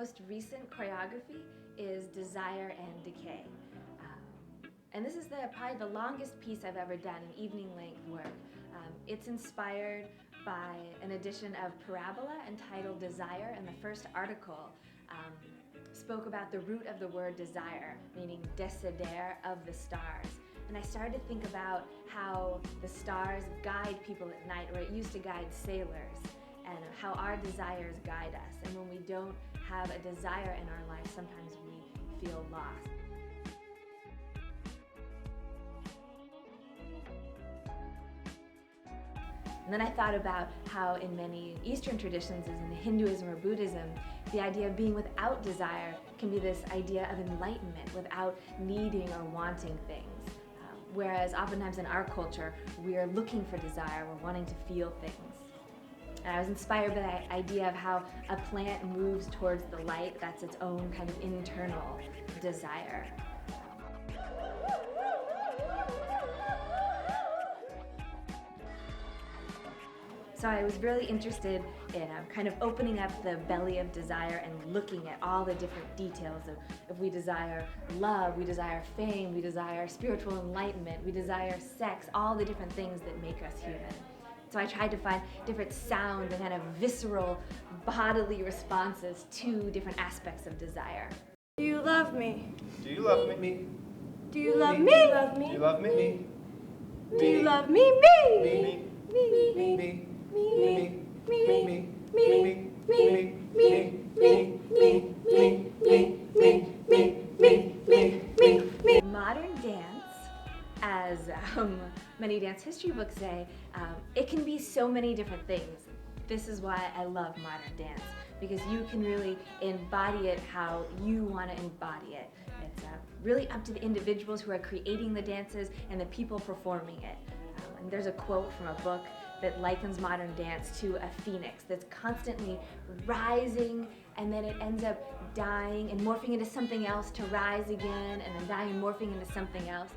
most recent choreography is Desire and Decay. And this is probably the longest piece I've ever done, an evening length work. It's inspired by an edition of Parabola entitled Desire, and the first article spoke about the root of the word desire, meaning desidere, of the stars. And I started to think about how the stars guide people at night, or it used to guide sailors, and how our desires guide us. And when we don't have a desire in our life, sometimes we feel lost. And then I thought about how in many Eastern traditions, as in Hinduism or Buddhism, the idea of being without desire can be this idea of enlightenment, without needing or wanting things. Whereas oftentimes in our culture, we are looking for desire, we're wanting to feel things. And I was inspired by the idea of how a plant moves towards the light. That's its own kind of internal desire. So I was really interested in kind of opening up the belly of desire and looking at all the different details of if we desire love, we desire fame, we desire spiritual enlightenment, we desire sex, all the different things that make us human. So I tried to find different sounds and kind of visceral bodily responses to different aspects of desire. Do you love me? Do you love me? Do you love me? Do you love me? Do you love me? Do you love me? Me. Me. Me. Me. Me. Me. Me. Me. Modern dance, as many dance history books say, it can be so many different things. This is why I love modern dance, because you can really embody it how you want to embody it. It's really up to the individuals who are creating the dances and the people performing it. And there's a quote from a book that likens modern dance to a phoenix that's constantly rising, and then it ends up dying and morphing into something else to rise again, and then dying and morphing into something else.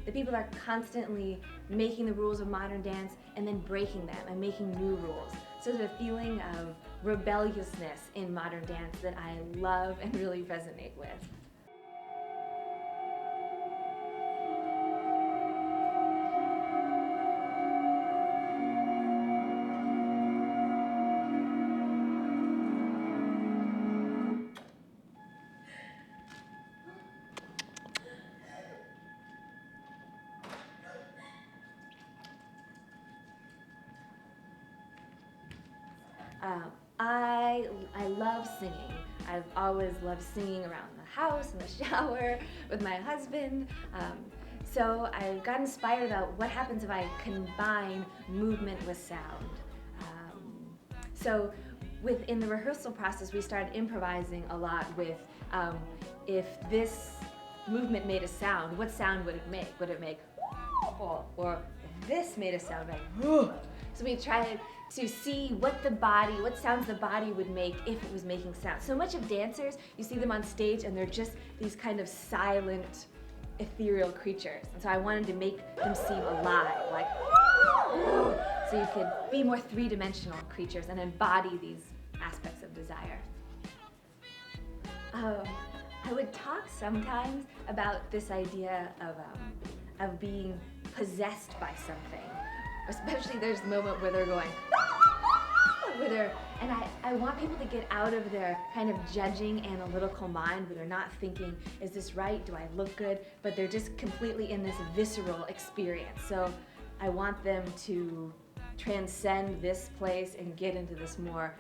The people are constantly making the rules of modern dance and then breaking them and making new rules. So there's a feeling of rebelliousness in modern dance that I love and really resonate with. I love singing. I've always loved singing around the house, in the shower, with my husband. So I got inspired about what happens if I combine movement with sound. So within the rehearsal process, we started improvising a lot with if this movement made a sound, what sound would it make? Would it make or if this made a sound like so we tried to see what sounds the body would make if it was making sound. So much of dancers, you see them on stage and they're just these kind of silent, ethereal creatures. And so I wanted to make them seem alive, like so you could be more three-dimensional creatures and embody these aspects of desire. I would talk sometimes about this idea of being possessed by something. Especially there's a moment where they're going, and I want people to get out of their kind of judging analytical mind where they're not thinking, is this right? Do I look good? But they're just completely in this visceral experience. So I want them to transcend this place and get into this more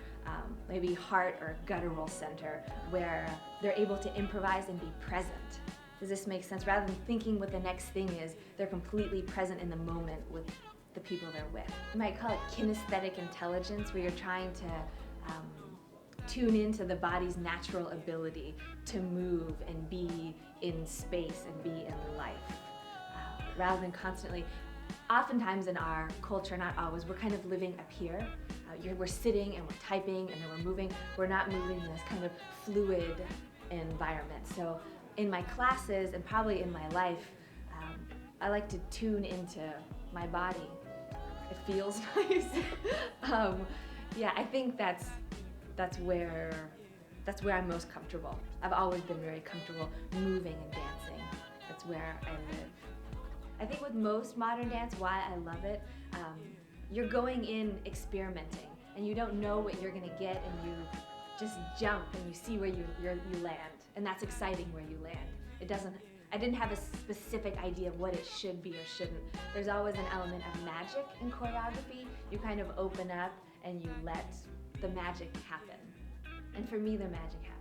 maybe heart or guttural center where they're able to improvise and be present. Does this make sense? Rather than thinking what the next thing is, they're completely present in the moment with the people they're with. You might call it kinesthetic intelligence, where you're trying to tune into the body's natural ability to move and be in space and be in life, rather than constantly. Oftentimes in our culture, not always, we're kind of living up here. We're sitting and we're typing and then we're moving. We're not moving in this kind of fluid environment. So in my classes and probably in my life, I like to tune into my body. It feels nice. Yeah, I think that's that's where I'm most comfortable. I've always been very comfortable moving and dancing. That's where I live. I think with most modern dance, why I love it, you're going in experimenting, and you don't know what you're gonna get, and you just jump and you see where you land, and that's exciting where you land. I didn't have a specific idea of what it should be or shouldn't. There's always an element of magic in choreography. You kind of open up and you let the magic happen. And for me, the magic happens.